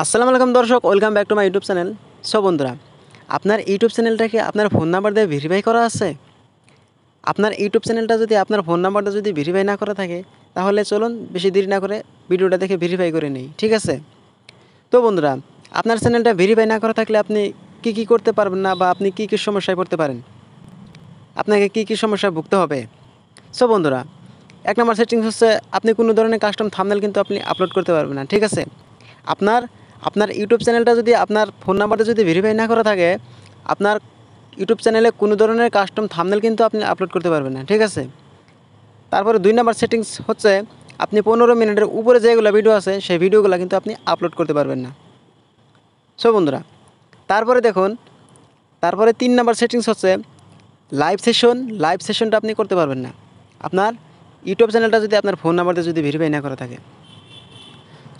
আসসালামু আলাইকুম দর্শক, welcome back to my YouTube channel. So বন্ধুরা, আপনার ইউটিউব চ্যানেলটাকে আপনার ফোন নাম্বার দিয়ে ভেরিফাই করা আছে? আপনার ইউটিউব চ্যানেলটা যদি আপনার ফোন নাম্বারটা যদি ভেরিফাই না করা থাকে, তাহলে চলুন বেশি দেরি না করে ভিডিওটা দেখে ভেরিফাই করে নিই, ঠিক আছে? তো বন্ধুরা, আপনার চ্যানেলটা ভেরিফাই না করা থাকলে আপনি কী করতে পারবেন না, বা আপনি কী সমস্যায় পড়তে পারেন, আপনাকে কী সমস্যায় ভুগতে হবে? সো বন্ধুরা, ১ নম্বর সেটিংস হচ্ছে আপনি কোনো ধরনের কাস্টম থাম্বনেল কিন্তু আপনি আপলোড করতে পারবেন না, ঠিক আছে? আপনার আপনার ইউটিউব চ্যানেলটা যদি আপনার ফোন নাম্বারটা যদি ভেরিফাই না করা থাকে, আপনার ইউটিউব চ্যানেলে কোনো ধরনের কাস্টম থাম্বনেল কিন্তু আপনি আপলোড করতে পারবেন না, ঠিক আছে? তারপরে ২ নম্বর সেটিংস হচ্ছে আপনি ১৫ মিনিটের উপরে যেগুলো ভিডিও আছে সেই ভিডিওগুলো কিন্তু আপনি আপলোড করতে পারবেন না। সো বন্ধুরা, তারপরে দেখুন, তারপরে ৩ নম্বর সেটিংস হচ্ছে লাইভ সেশনটা আপনি করতে পারবেন না, আপনার ইউটিউব চ্যানেলটা যদি আপনার ফোন নাম্বারটা যদি ভেরিফাই না করা থাকে।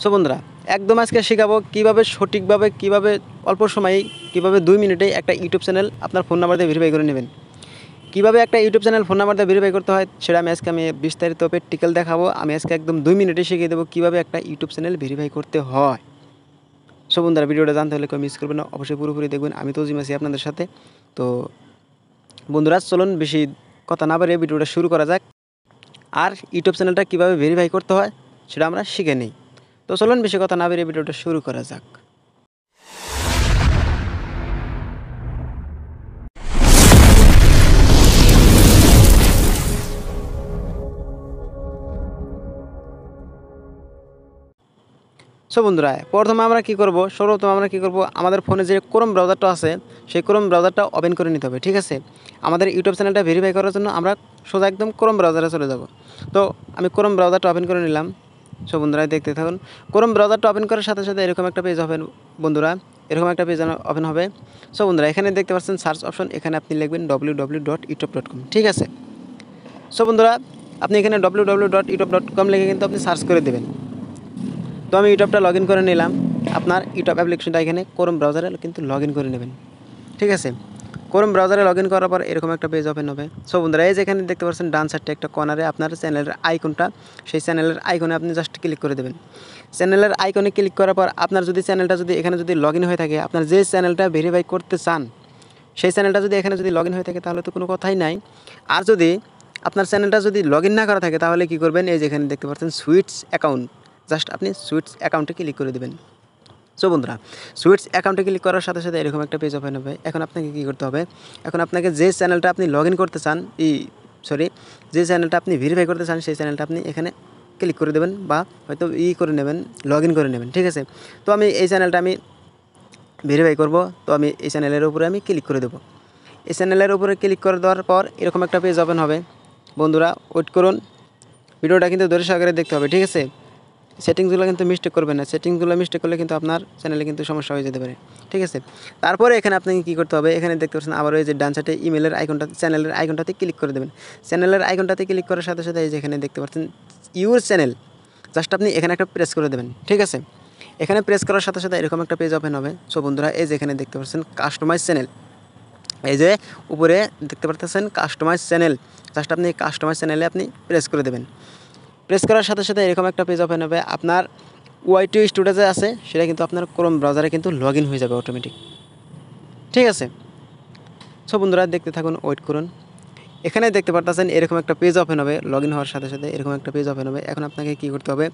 সো বন্ধুরা, একদম আজকে শেখাবো কীভাবে সঠিকভাবে, কীভাবে অল্প সময়েই, কীভাবে ২ মিনিটেই একটা ইউটিউব চ্যানেল আপনার ফোন নাম্বার দিয়ে ভেরিফাই করে নেবেন। কীভাবে একটা ইউটিউব চ্যানেল ফোন নাম্বার দিয়ে ভেরিফাই করতে হয় সেটা আমি বিস্তারিত প্র্যাকটিক্যাল দেখাবো। আমি আজকে একদম ২ মিনিটে শিখিয়ে দেবো কীভাবে একটা ইউটিউব চ্যানেল ভেরিফাই করতে হয়। সো বন্ধুরা, ভিডিওটা জানতে হলে কেউ মিস করবেন না, অবশ্যই পুরোপুরি দেখবেন। আমি তজিম আছি আপনাদের সাথে। তো বন্ধুরা, চলুন বেশি কথা না বাড়িয়ে ভিডিওটা শুরু করা যাক। আর ইউটিউব চ্যানেলটা কীভাবে ভেরিফাই করতে হয় সেটা আমরা শিখে নিই। তো চলুন বেশি কথা না বেরিয়ে ভিডিওটা শুরু করা যাক। সো বন্ধুরা, প্রথমে আমরা কী করব, সর্বপ্রথম আমরা কী করব, আমাদের ফোনে যে ক্রোম ব্রাউজারটা আছে সেই ক্রোম ব্রাউজারটা ওপেন করে নিতে হবে, ঠিক আছে? আমাদের ইউটিউব চ্যানেলটা ভেরিফাই করার জন্য আমরা সোজা একদম ক্রোম ব্রাউজারে চলে যাব। তো আমি ক্রোম ব্রাউজারটা ওপেন করে নিলাম। সো বন্ধুরা, দেখতে থাকুন। ক্রোম ব্রাউজারটা ওপেন করার সাথে সাথে এরকম একটা পেজ ওপেন, বন্ধুরা, এরকম একটা পেজ ওপেন হবে। সো বন্ধুরা, এখানে দেখতে পাচ্ছেন সার্চ অপশন, এখানে আপনি লিখবেন www.youtube.com, ঠিক আছে? সো বন্ধুরা, আপনি এখানে www.youtube.com লিখে কিন্তু আপনি সার্চ করে দেবেন। তো আমি ইউটিউবটা লগ ইন করে নিলাম। আপনার ইউটিউব অ্যাপ্লিকেশনটা এখানে ক্রোম ব্রাউজারে কিন্তু লগ ইন করে নেবেন, ঠিক আছে? ক্রোম ব্রাউজারে লগ ইন করার পর এরকম একটা পেজ ওপেন হবে। সো বন্ধুরা, এই যে এখানে দেখতে পাচ্ছেন ডান সাইডে একটা কর্নারে আপনার চ্যানেলের আইকনটা, সেই চ্যানেলের আইকনে আপনি জাস্ট ক্লিক করে দেবেন। চ্যানেলের আইকনে ক্লিক করার পর আপনার যদি চ্যানেলটা যদি এখানে যদি লগ ইন হয়ে থাকে, আপনার যে চ্যানেলটা ভেরিফাই করতে চান সেই চ্যানেলটা যদি এখানে যদি লগ ইন হয়ে থাকে তাহলে তো কোনো কথাই নাই। আর যদি আপনার চ্যানেলটা যদি লগ ইন না করা থাকে তাহলে কী করবেন, এই যে এখানে দেখতে পাচ্ছেন সুইটস অ্যাকাউন্ট, জাস্ট আপনি সুইটস অ্যাকাউন্টে ক্লিক করে দেবেন। সো বন্ধুরা, সুইটস অ্যাকাউন্টে ক্লিক করার সাথে সাথে এরকম একটা পেজ ওপেন হবে। এখন আপনাকে কী করতে হবে, এখন আপনাকে যে চ্যানেলটা আপনি লগ ইন করতে চান, যে চ্যানেলটা আপনি ভেরিফাই করতে চান সেই চ্যানেলটা আপনি এখানে ক্লিক করে দেবেন, বা হয়তো করে নেবেন, লগ ইন করে নেবেন, ঠিক আছে? তো আমি এই চ্যানেলটা আমি ভেরিফাই করব। তো আমি এই চ্যানেলের উপরে আমি ক্লিক করে দেবো। এই চ্যানেলের উপরে ক্লিক করে দেওয়ার পর এরকম একটা পেজ ওপেন হবে। বন্ধুরা, ওয়েট করুন, ভিডিওটা কিন্তু ধৈর্য সহকারে দেখতে হবে, ঠিক আছে? সেটিংসগুলো কিন্তু মিস্টেক করবেন না, সেটিংসগুলো মিস্টেক করলে কিন্তু আপনার চ্যানেলে কিন্তু সমস্যা হয়ে যেতে পারে, ঠিক আছে? তারপরে এখানে আপনাকে কী করতে হবে, এখানে দেখতে পাচ্ছেন আবার ওই যে ডান সাইডে ইমেলের আইকনটা, চ্যানেলের আইকনটাতে ক্লিক করে দেবেন। চ্যানেলের আইকনটাতে ক্লিক করার সাথে সাথে এই যে এখানে দেখতে পাচ্ছেন ইউর চ্যানেল, জাস্ট আপনি এখানে একটা প্রেস করে দেবেন, ঠিক আছে? এখানে প্রেস করার সাথে সাথে এরকম একটা পেজ ওপেন হবে। সো বন্ধুরা, এই যে এখানে দেখতে পাচ্ছেন কাস্টমাইজ চ্যানেল, এই যে উপরে দেখতে পাচ্ছেন কাস্টমাইজ চ্যানেল, জাস্ট আপনি কাস্টমাইজ চ্যানেলে আপনি প্রেস করে দেবেন। প্রেস করার সাথে সাথে এরকম একটা পেজ ওপেন হবে। আপনার ওয়াইটি স্টুডিওতে আছে সেটা কিন্তু আপনার ক্রোম ব্রাউজারে কিন্তু লগ ইন হয়ে যাবে অটোমেটিক, ঠিক আছে? সো বন্ধুরা, দেখতে থাকুন, ওয়েট করুন। এখানে দেখতে পারতেছেন এরকম একটা পেজ ওপেন হবে, লগ ইন হওয়ার সাথে সাথে এরকম একটা পেজ ওপেন হবে। এখন আপনাকে কী করতে হবে,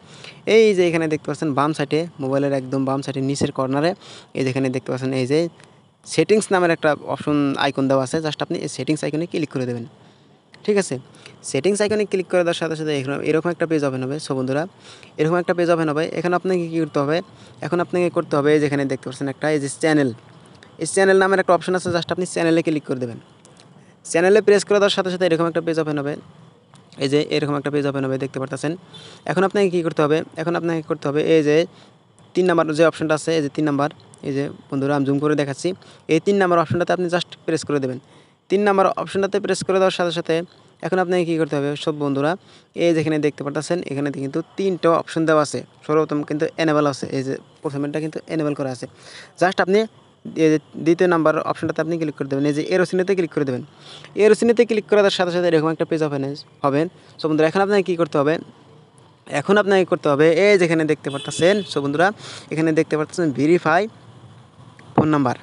এই যে এখানে দেখতে পাচ্ছেন বাম সাইডে, মোবাইলের একদম বাম সাইডে নিচের কর্নারে এই যেখানে দেখতে পাচ্ছেন এই যে সেটিংস নামের একটা অপশন আইকন দেওয়া আছে, জাস্ট আপনি এই সেটিংস আইকনে ক্লিক করে দেবেন, ঠিক আছে? সেটিংস আইকনে ক্লিক করে দেওয়ার সাথে সাথে এরকম একটা পেজ ওপেন হবে। সো বন্ধুরা, এরকম একটা পেজ ওপেন হবে। এখন আপনাকে কী করতে হবে, এখন আপনাকে করতে হবে যেখানে দেখতে পাচ্ছেন একটা এই যে চ্যানেল, এই চ্যানেল নামের একটা অপশন আছে, জাস্ট আপনি চ্যানেলে ক্লিক করে দেবেন। চ্যানেলে প্রেস করে দেওয়ার সাথে সাথে এরকম একটা পেজ ওপেন হবে। এই যে এরকম একটা পেজ ওপেন হবে, দেখতে পারতেছেন। এখন আপনাকে কী করতে হবে, এখন আপনাকে করতে হবে এই যে 3 নাম্বার যে অপশনটা আছে, এই যে 3 নাম্বার, এই যে বন্ধুরা আমি জুম করে দেখাচ্ছি, এই 3 নাম্বার অপশনটাতে আপনি জাস্ট প্রেস করে দেবেন। 3 নাম্বার অপশনটাতে প্রেস করে দেওয়ার সাথে সাথে এখন আপনাকে কী করতে হবে, সব বন্ধুরা, এই যেখানে দেখতে পারতেছেন এখানে কিন্তু 3টা অপশন দেওয়া আছে। সর্বপ্রথম কিন্তু এনেবল আছে, এই যে প্রথমেরটা কিন্তু এনেবল করা আছে, জাস্ট আপনি এই যে দ্বিতীয় নাম্বার অপশনটাতে আপনি ক্লিক করে দেবেন, এই যে এরো চিহ্নতে ক্লিক করে দেবেন। এরো চিহ্নতে ক্লিক করার সাথে সাথে এরকম একটা পেজ ওপেন হবে। সো বন্ধুরা, এখন আপনাকে কী করতে হবে, এখন আপনাকে করতে হবে এই যেখানে দেখতে পাচ্ছেন, সো বন্ধুরা এখানে দেখতে পাচ্ছেন ভেরিফাই ফোন নাম্বার।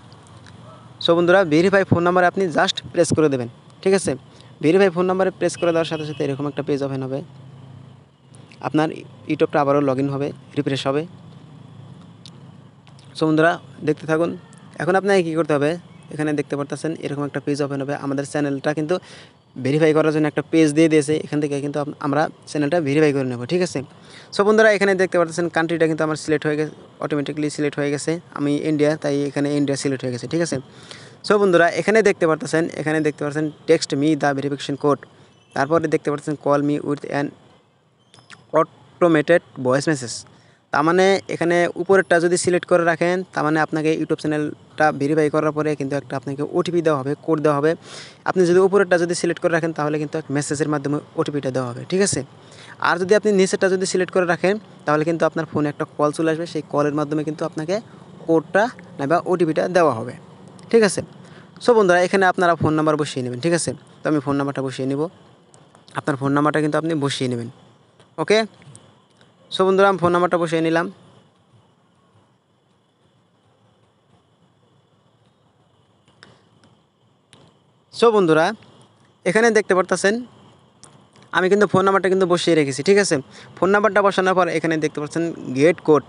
সো বন্ধুরা ভেরিফাই ফোন নাম্বারে আপনি জাস্ট প্রেস করে দেবেন, ঠিক আছে। ভেরিফাই ফোন নাম্বারে প্রেস করে দেওয়ার সাথে সাথে এরকম একটা পেজ ওপেন হবে, আপনার ইউটিউবটা আবারও লগ ইন হবে, রিফ্রেশ হবে। সো বন্ধুরা দেখতে থাকুন। এখন আপনাকে কী করতে হবে, এখানে দেখতে পারতেছেন এরকম একটা পেজ ওপেন হবে। আমাদের চ্যানেলটা কিন্তু ভেরিফাই করার জন্য একটা পেজ দিয়ে দিয়েছে, এখান থেকে কিন্তু আমরা চ্যানেলটা ভেরিফাই করে নেব, ঠিক আছে। সো বন্ধুরা এখানে দেখতে পাচ্ছেন কান্ট্রিটা কিন্তু আমার সিলেক্ট হয়ে গেছে, অটোমেটিকলি সিলেক্ট হয়ে গেছে। আমি ইন্ডিয়া, তাই এখানে ইন্ডিয়া সিলেক্ট হয়ে গেছে, ঠিক আছে। সো বন্ধুরা এখানে দেখতে পাচ্ছেন text me the verification code, তারপরে দেখতে পাচ্ছেন call me with an automated voice message. তার মানে এখানে উপরেরটা যদি সিলেক্ট করে রাখেন, তার মানে আপনাকে ইউটিউব চ্যানেলটা ভেরিফাই করার পরে কিন্তু একটা আপনাকে ওটিপি দেওয়া হবে, কোড দেওয়া হবে। আপনি যদি উপরেরটা যদি সিলেক্ট করে রাখেন, তাহলে কিন্তু এক মেসেজের মাধ্যমে ওটিপিটা দেওয়া হবে, ঠিক আছে। আর যদি আপনি নিচেরটা যদি সিলেক্ট করে রাখেন, তাহলে কিন্তু আপনার ফোনে একটা কল চলে আসবে, সেই কলের মাধ্যমে কিন্তু আপনাকে কোডটা বা ওটিপিটা দেওয়া হবে, ঠিক আছে। সো বন্ধুরা এখানে আপনারা ফোন নাম্বার বসিয়ে নেবেন, ঠিক আছে। তো আমি ফোন নাম্বারটা বসিয়ে নেব, আপনার ফোন নাম্বারটা কিন্তু আপনি বসিয়ে নেবেন, ওকে। সো বন্ধুরা আমি ফোন নাম্বারটা বসিয়ে নিলাম। সো বন্ধুরা এখানে দেখতে পারতেছেন আমি কিন্তু ফোন নাম্বারটা কিন্তু বসিয়ে রেখেছি, ঠিক আছে। ফোন নাম্বারটা বসানোর পর এখানে দেখতে পাচ্ছেন গেট কোড,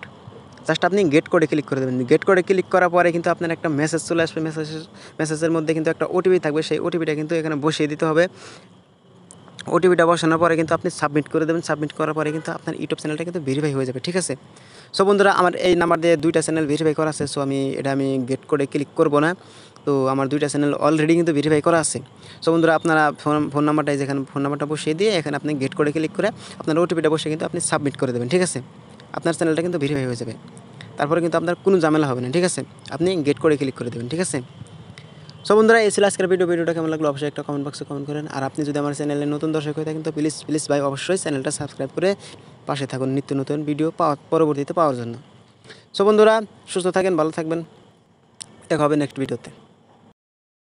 জাস্ট আপনি গেট কোডে ক্লিক করে দেবেন। গেট কোডে ক্লিক করার পরে কিন্তু আপনার একটা মেসেজ চলে আসবে, মেসেজের মধ্যে কিন্তু একটা ওটিপি থাকবে, সেই ওটিপিটা কিন্তু এখানে বসিয়ে দিতে হবে। ওটিপিটা বসানোর পরে কিন্তু আপনি সাবমিট করে দেবেন। সাবমিট করার পরে কিন্তু আপনার ইউটিউব চ্যানেলটা কিন্তু ভেরিফাই হয়ে যাবে, ঠিক আছে। সো বন্ধুরা আমার এই নাম্বার দিয়ে 2টা চ্যানেল ভেরিফাই করা আছে। সো আমি গেট কোডে ক্লিক করব না, তো আমার 2টা চ্যানেল অলরেডি কিন্তু ভেরিফাই করা আছে। সো বন্ধুরা আপনারা ফোন নাম্বারটা যেখানে ফোন নাম্বারটা বসিয়ে দিয়ে এখানে আপনি গেট কোডে ক্লিক করে আপনার ওটিপিটা বসে কিন্তু আপনি সাবমিট করে দেবেন, ঠিক আছে। আপনার চ্যানেলটা কিন্তু ভেরিফাই হয়ে যাবে, তারপরে কিন্তু আপনার কোনো ঝামেলা হবে না, ঠিক আছে। আপনি গেট কোডে ক্লিক করে দেবেন, ঠিক আছে। সো বন্ধুরা এই ছিল আজকের ভিডিওটা কেমন লাগলো অবশ্যই একটা কমেন্ট বক্সে কমেন্ট করেন। আর আপনি যদি আমার চ্যানেলে নতুন দর্শক হয়ে থাকেন, তো প্লিজ ভাই অবশ্যই চ্যানেলটা সাবস্ক্রাইব করে পাশে থাকুন নিত্য নতুন ভিডিও পরবর্তীতে পাওয়ার জন্য। সো বন্ধুরা সুস্থ থাকেন, ভালো থাকবেন, দেখা হবে নেক্সট ভিডিওতে।